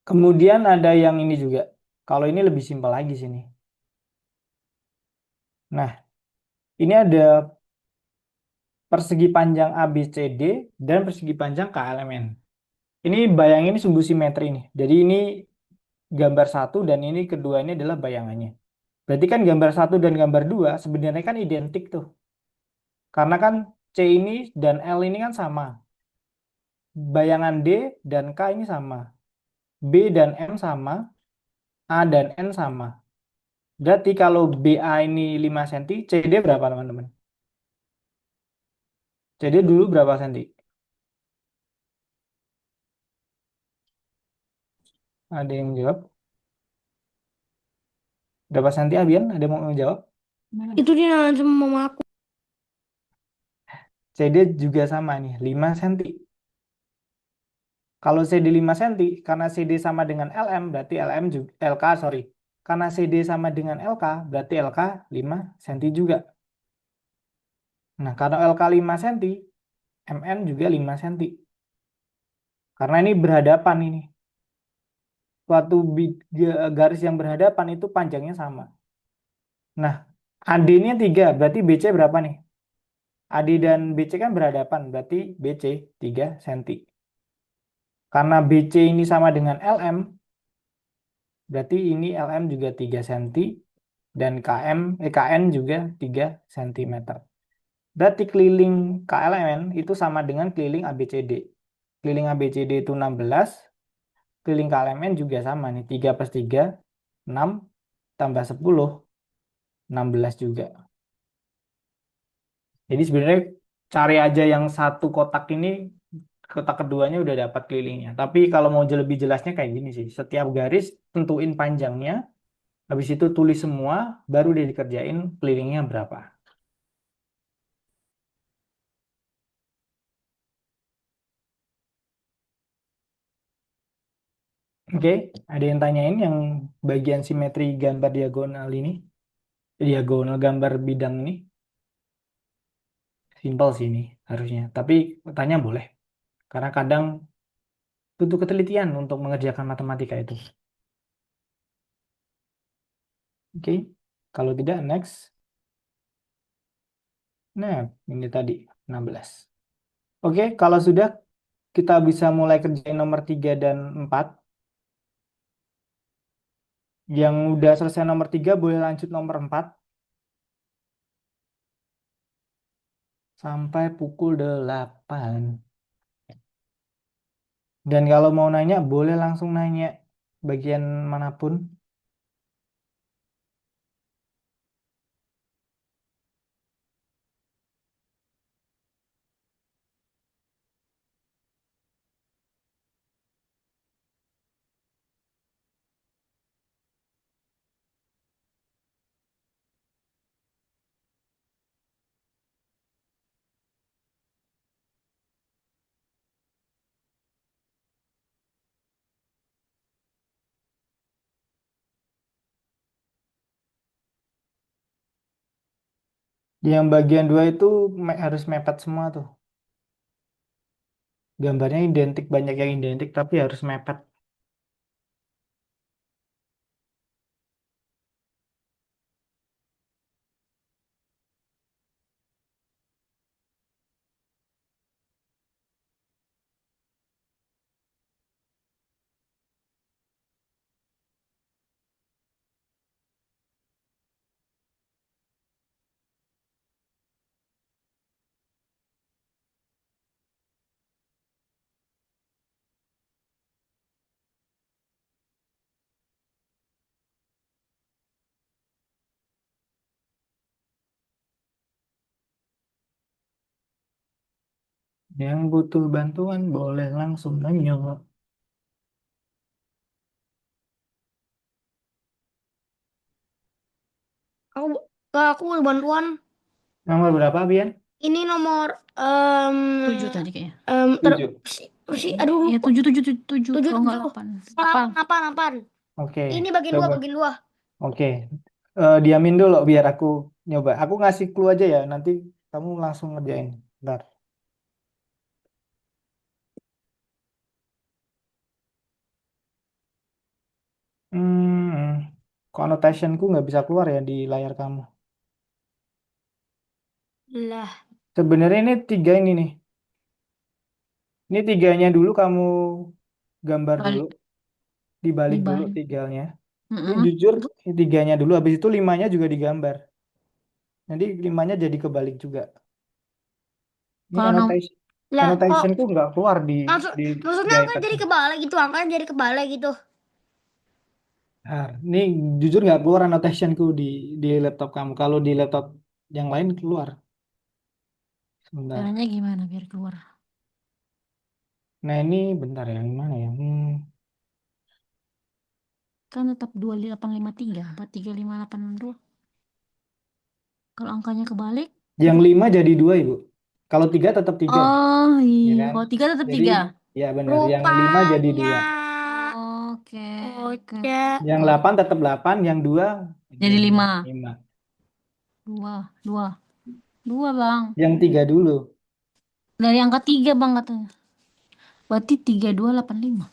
Kemudian ada yang ini juga. Kalau ini lebih simpel lagi sini. Nah, ini ada persegi panjang ABCD dan persegi panjang KLMN. Ini bayangin ini sumbu simetri nih. Jadi ini gambar satu dan ini kedua ini adalah bayangannya. Berarti kan gambar satu dan gambar dua sebenarnya kan identik tuh. Karena kan C ini dan L ini kan sama. Bayangan D dan K ini sama. B dan M sama. A dan N sama. Berarti kalau BA ini 5 cm, CD berapa teman-teman? CD dulu berapa senti? Ada yang jawab? Berapa senti Abian? Ada yang mau jawab? Itu dia sama mama aku. CD juga sama nih, 5 cm. Kalau CD 5 cm, karena CD sama dengan LM, berarti LM juga, LK, sorry. Karena CD sama dengan LK, berarti LK 5 cm juga. Nah, karena LK 5 cm, MN juga 5 cm. Karena ini berhadapan ini. Suatu garis yang berhadapan itu panjangnya sama. Nah, AD-nya 3, berarti BC berapa nih? AD dan BC kan berhadapan, berarti BC 3 cm. Karena BC ini sama dengan LM, berarti ini LM juga 3 cm dan KN juga 3 cm. Berarti keliling KLMN itu sama dengan keliling ABCD. Keliling ABCD itu 16, keliling KLMN juga sama nih, 3 plus 3, 6, tambah 10, 16 juga. Jadi sebenarnya cari aja yang satu kotak ini, kotak keduanya udah dapat kelilingnya. Tapi kalau mau lebih jelasnya kayak gini sih. Setiap garis tentuin panjangnya, habis itu tulis semua, baru dia dikerjain kelilingnya berapa. Oke, ada yang tanyain yang bagian simetri gambar diagonal ini, diagonal gambar bidang ini. Simpel sih ini harusnya. Tapi tanya boleh, karena kadang butuh ketelitian untuk mengerjakan matematika itu. Oke, kalau tidak next. Nah, ini tadi 16. Oke, kalau sudah kita bisa mulai kerjain nomor 3 dan 4. Yang udah selesai nomor 3 boleh lanjut nomor 4 sampai pukul 8. Dan kalau mau nanya boleh langsung nanya bagian manapun. Yang bagian 2 itu harus mepet semua tuh. Gambarnya identik, banyak yang identik tapi harus mepet. Yang butuh bantuan boleh langsung nanya. aku bantuan. Nomor berapa, Bian? Ini nomor 7 tadi kayaknya. Tujuh. aduh Ya, lupa. 7, 7, 7, 7. Tujuh, Kalau nggak tujuh. 8. Delapan, Apa? delapan, delapan. Oke, Ini bagian dua, coba. bagian dua. Oke, diamin dulu biar aku nyoba. Aku ngasih clue aja ya, nanti kamu langsung ngerjain. Bentar. Kok annotationku nggak bisa keluar ya di layar kamu? Lah, Sebenarnya ini tiga ini nih. Ini tiganya dulu kamu gambar dulu, Balik. dibalik dulu Dibalik. tiganya. Ini Mm-mm. jujur, ini tiganya dulu, habis itu limanya juga digambar. Nanti limanya jadi kebalik juga. Ini Kalau lah kok annotationku nggak keluar maksud di maksudnya di angka jadi iPad. kebalik gitu, angka jadi kebalik gitu. Nah, ini jujur nggak keluar annotationku di laptop kamu. Kalau di laptop yang lain keluar. Sebentar. caranya gimana biar keluar? Nah ini bentar ya, gimana ya? Kan tetap 2853, 43582. Kalau angkanya kebalik, Yang lima jadi dua, Ibu. Kalau tiga tetap tiga, oh ya iya, kan? kalau 3 tetap Jadi 3. ya benar. Yang lima jadi Rupanya dua. Oke, oke, Ocha. Yang delapan tetap delapan, yang dua jadi jadi 5. lima. 2, 2, 2 bang. Yang tiga dulu. Dari angka 3 bang katanya. Berarti 3285.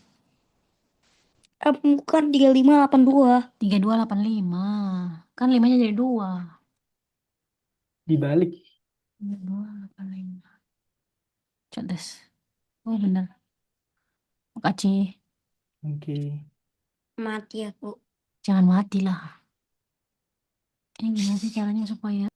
Bukan 3582. 3285. Kan limanya jadi 2. Dibalik. 3285. Codes. Oh bener. Makasih. Oke. Mati aku. Jangan mati lah. Ini gimana sih caranya supaya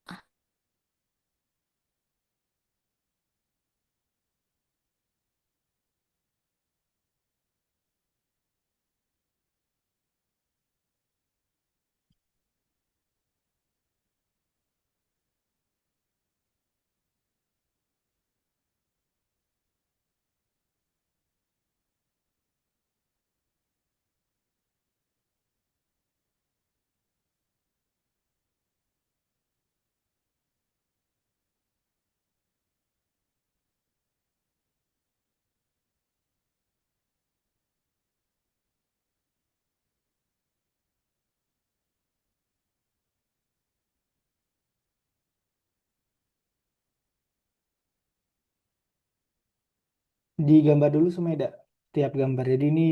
Digambar dulu semeda. Tiap gambar. Jadi ini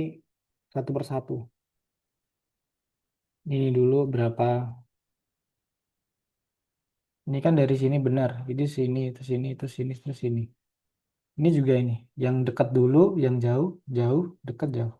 satu persatu. Ini dulu berapa. Ini kan dari sini benar. Jadi sini, itu sini, itu sini, itu sini. Ini juga ini. Yang dekat dulu, yang jauh, jauh, dekat, jauh.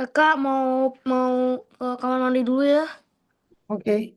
Kakak mau mau ke kamar mandi dulu ya. Oke.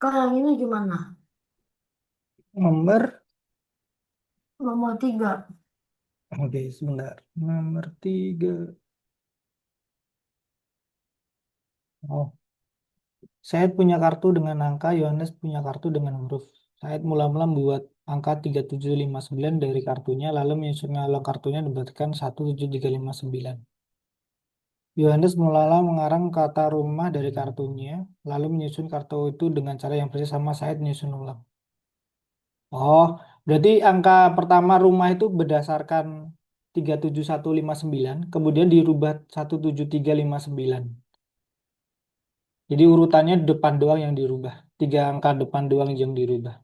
Kak, yang ini gimana? Nomor. Nomor 3. Oke, sebentar. Nomor 3. Oh, saya punya kartu dengan angka, Yohanes punya kartu dengan huruf. Saya mula-mula membuat angka 3759 dari kartunya, lalu menyusun ulang kartunya dan membuatkan 17359. Yohanes mulai mengarang kata rumah dari kartunya, lalu menyusun kartu itu dengan cara yang persis sama saya menyusun ulang. Oh, berarti angka pertama rumah itu berdasarkan 37159, kemudian dirubah 17359. Jadi urutannya depan doang yang dirubah. Tiga angka depan doang yang dirubah.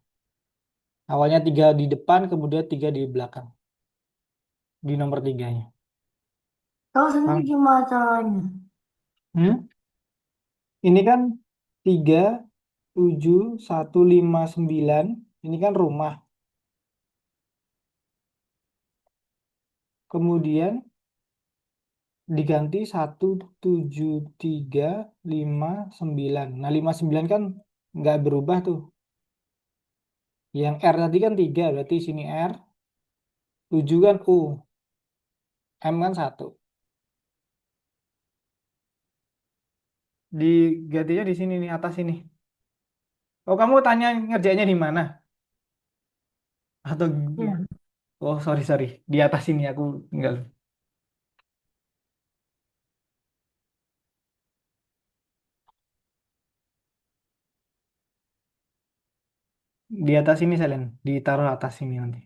Awalnya tiga di depan, kemudian tiga di belakang. Di nomor tiganya. Tahu sendiri Bang, gimana caranya? hmm? Ini kan 37159. Ini kan rumah. Kemudian diganti 17359. Nah, 59 kan nggak berubah tuh. Yang R tadi kan 3, berarti sini R. 7 kan U. M kan 1. Digantinya di sini nih, atas ini. Oh, kamu tanya ngerjainnya di mana? Atau Ya. oh, sorry sorry, di atas ini aku tinggal. Di atas ini Selen, ditaruh atas ini nanti.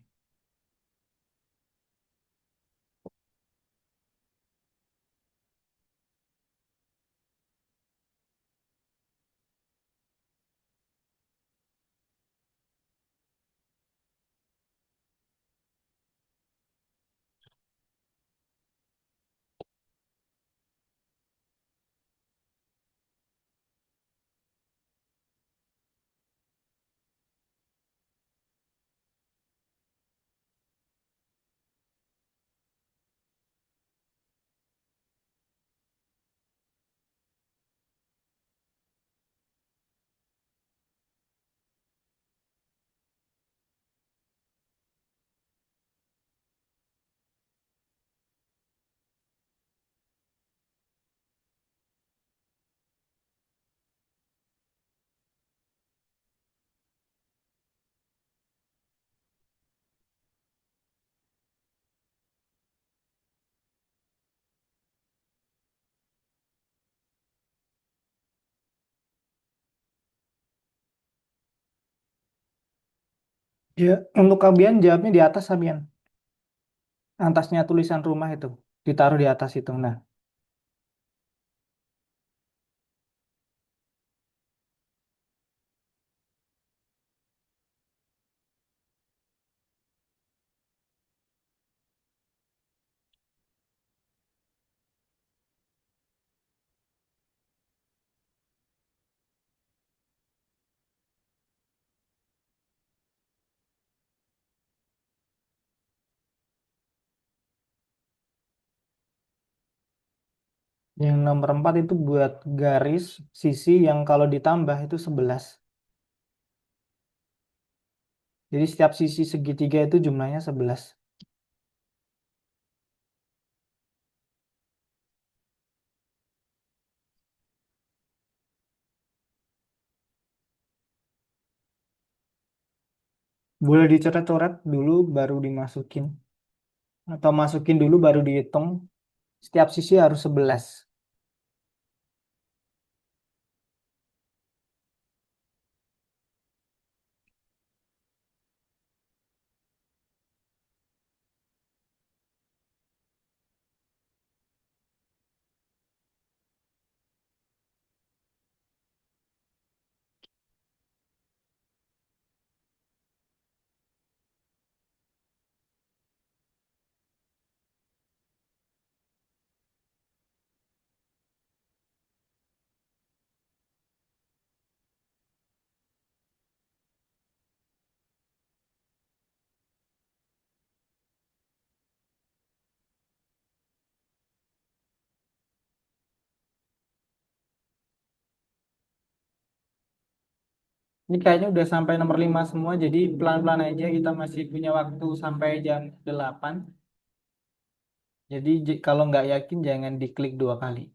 Ya, untuk Abian jawabnya di atas Abian. Atasnya tulisan rumah itu. Ditaruh di atas itu. Nah, yang nomor 4 itu buat garis sisi yang kalau ditambah itu 11. Jadi setiap sisi segitiga itu jumlahnya 11. Boleh dicoret-coret dulu baru dimasukin. Atau masukin dulu baru dihitung. Setiap sisi harus 11. Ini kayaknya udah sampai nomor 5 semua, jadi pelan-pelan aja kita masih punya waktu sampai jam 8. Jadi kalau nggak yakin jangan diklik 2 kali.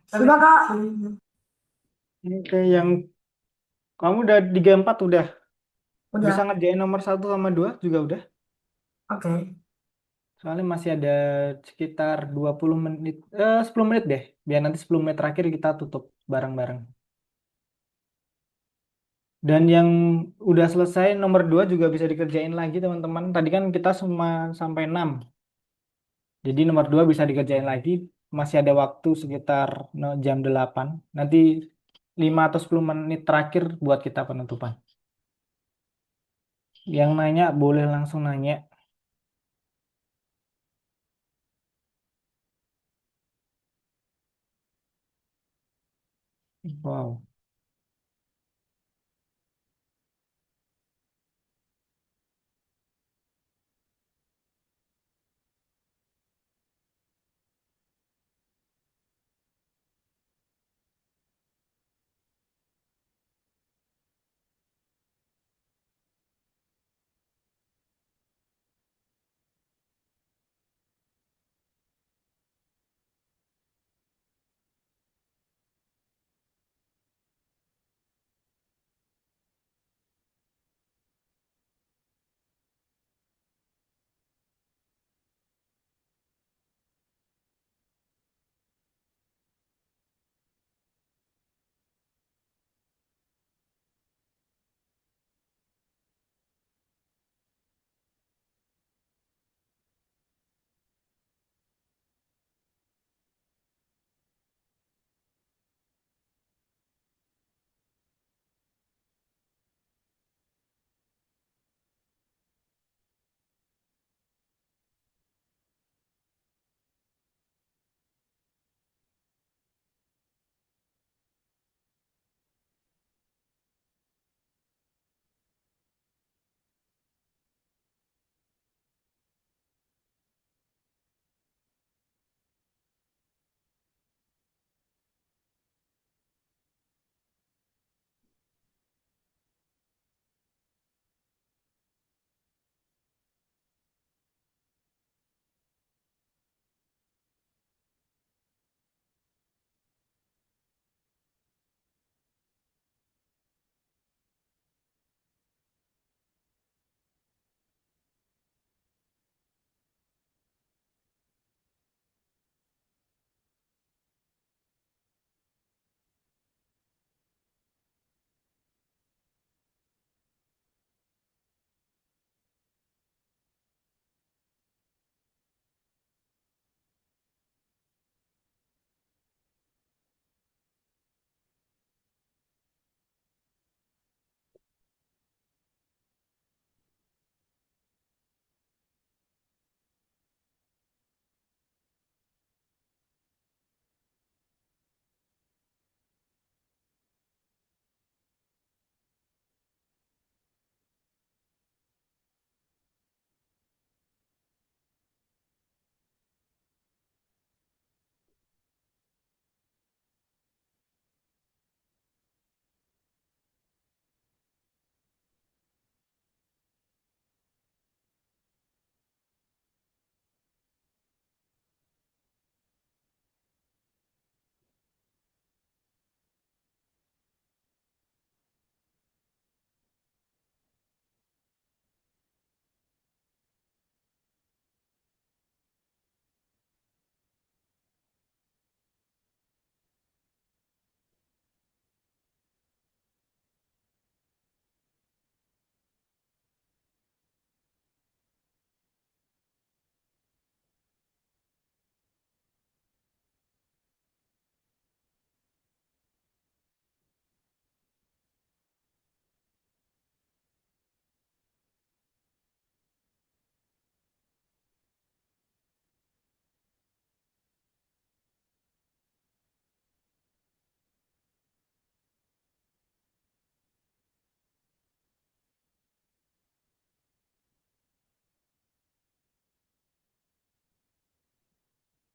Coba Kak. Oke, yang kamu udah 34 udah bisa Udah. ngerjain nomor 1 sama 2 juga udah. Oke. Soalnya masih ada sekitar 20 menit, 10 menit deh. Biar nanti 10 menit terakhir kita tutup bareng-bareng. Dan yang udah selesai nomor 2 juga bisa dikerjain lagi teman-teman. Tadi kan kita cuma sampai 6. Jadi nomor 2 bisa dikerjain lagi. Masih ada waktu sekitar jam 8. Nanti 5 atau 10 menit terakhir buat kita penutupan. Yang nanya boleh langsung nanya. Wow.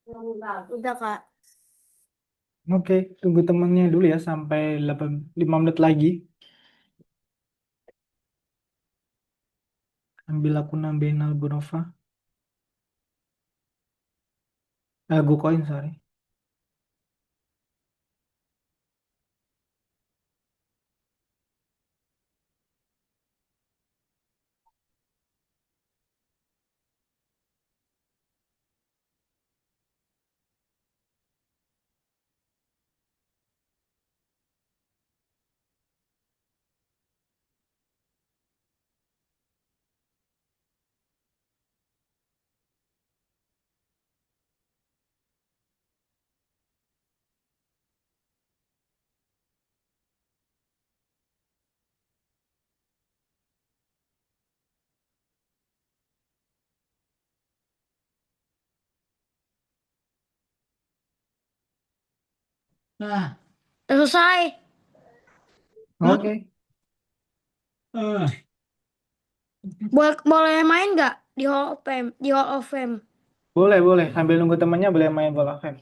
Udah, Kak. Oke, tunggu temennya dulu ya sampai 5 menit lagi. Ambil akun nambahin Albunova. GoCoin, sorry. Nah, Udah selesai. Oke, Boleh boleh main nggak di Hall of Fame? Di Hall of Fame. boleh, boleh. Sambil nunggu temennya boleh main bola fam.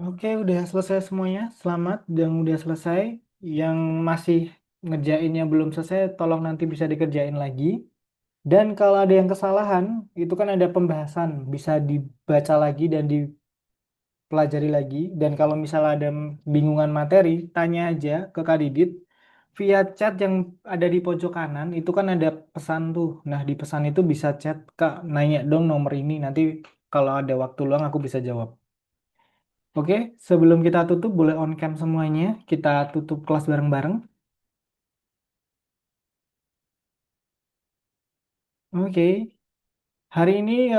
Oke, udah selesai semuanya. Selamat yang udah selesai. Yang masih ngerjainnya belum selesai, tolong nanti bisa dikerjain lagi. Dan kalau ada yang kesalahan, itu kan ada pembahasan, bisa dibaca lagi dan dipelajari lagi. Dan kalau misalnya ada bingungan materi, tanya aja ke Kak Didit via chat yang ada di pojok kanan. Itu kan ada pesan tuh. Nah, di pesan itu bisa chat, Kak, nanya dong nomor ini. Nanti kalau ada waktu luang aku bisa jawab. Oke, sebelum kita tutup, boleh on cam semuanya. Kita tutup kelas bareng-bareng. Oke, hari ini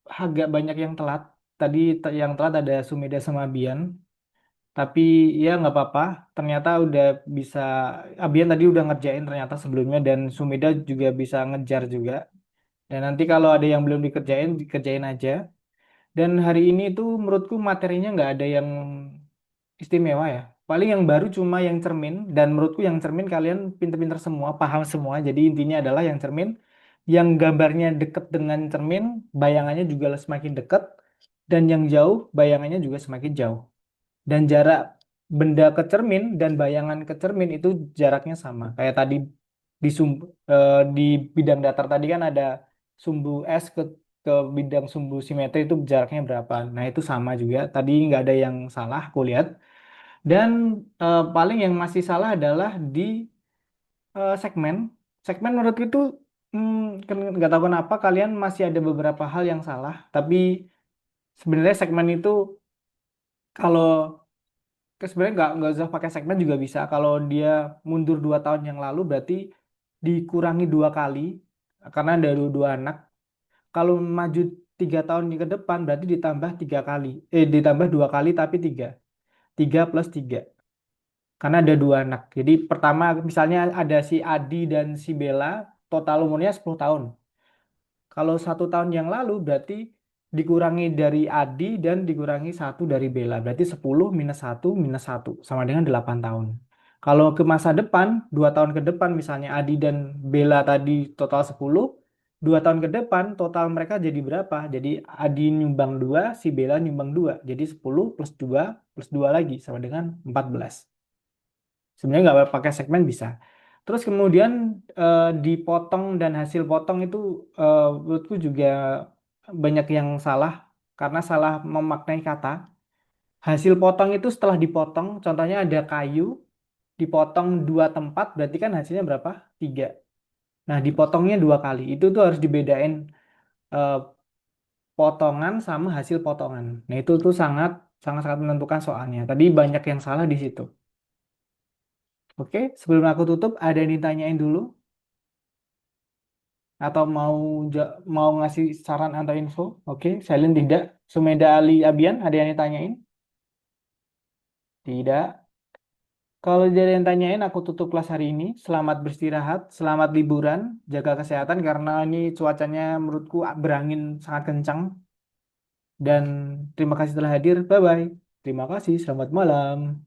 agak banyak yang telat. Tadi yang telat ada Sumeda sama Bian. Tapi ya nggak apa-apa. Ternyata udah bisa, Abian tadi udah ngerjain ternyata sebelumnya. Dan Sumeda juga bisa ngejar juga. Dan nanti kalau ada yang belum dikerjain, dikerjain aja. Dan hari ini tuh menurutku materinya nggak ada yang istimewa ya. Paling yang baru cuma yang cermin dan menurutku yang cermin kalian pinter-pinter semua, paham semua. Jadi intinya adalah yang cermin yang gambarnya deket dengan cermin, bayangannya juga semakin dekat dan yang jauh bayangannya juga semakin jauh. Dan jarak benda ke cermin dan bayangan ke cermin itu jaraknya sama. Kayak tadi di bidang datar tadi kan ada sumbu S ke bidang sumbu simetri itu jaraknya berapa. Nah, itu sama juga. Tadi nggak ada yang salah, aku lihat. Dan paling yang masih salah adalah di segmen. Segmen menurut itu nggak tahu kenapa kalian masih ada beberapa hal yang salah. Tapi sebenarnya segmen itu kalau sebenarnya nggak usah pakai segmen juga bisa. Kalau dia mundur 2 tahun yang lalu berarti dikurangi 2 kali karena ada dua anak. Kalau maju 3 tahun ke depan berarti ditambah 3 kali. Ditambah 2 kali tapi tiga. 3 plus 3. Karena ada dua anak. Jadi pertama misalnya ada si Adi dan si Bella, total umurnya 10 tahun. Kalau 1 tahun yang lalu berarti dikurangi dari Adi dan dikurangi 1 dari Bella. Berarti 10 minus 1 minus 1 sama dengan 8 tahun. Kalau ke masa depan, 2 tahun ke depan misalnya Adi dan Bella tadi total 10, 2 tahun ke depan total mereka jadi berapa? Jadi Adi nyumbang 2, si Bella nyumbang 2. Jadi 10 plus 2 lagi sama dengan 14. Sebenarnya nggak pakai segmen bisa. Terus kemudian dipotong dan hasil potong itu menurutku juga banyak yang salah karena salah memaknai kata. Hasil potong itu setelah dipotong, contohnya ada kayu, dipotong 2 tempat, berarti kan hasilnya berapa? 3. Nah, dipotongnya 2 kali. Itu tuh harus dibedain eh, potongan sama hasil potongan. Nah, itu tuh sangat sangat sangat menentukan soalnya. Tadi banyak yang salah di situ. Oke, sebelum aku tutup, ada yang ditanyain dulu atau mau ngasih saran atau info? Oke, silent tidak. Sumeda Ali Abian, ada yang ditanyain? Tidak. Kalau ada yang tanyain, aku tutup kelas hari ini. Selamat beristirahat, selamat liburan, jaga kesehatan karena ini cuacanya menurutku berangin sangat kencang. Dan terima kasih telah hadir. Bye-bye. Terima kasih, selamat malam.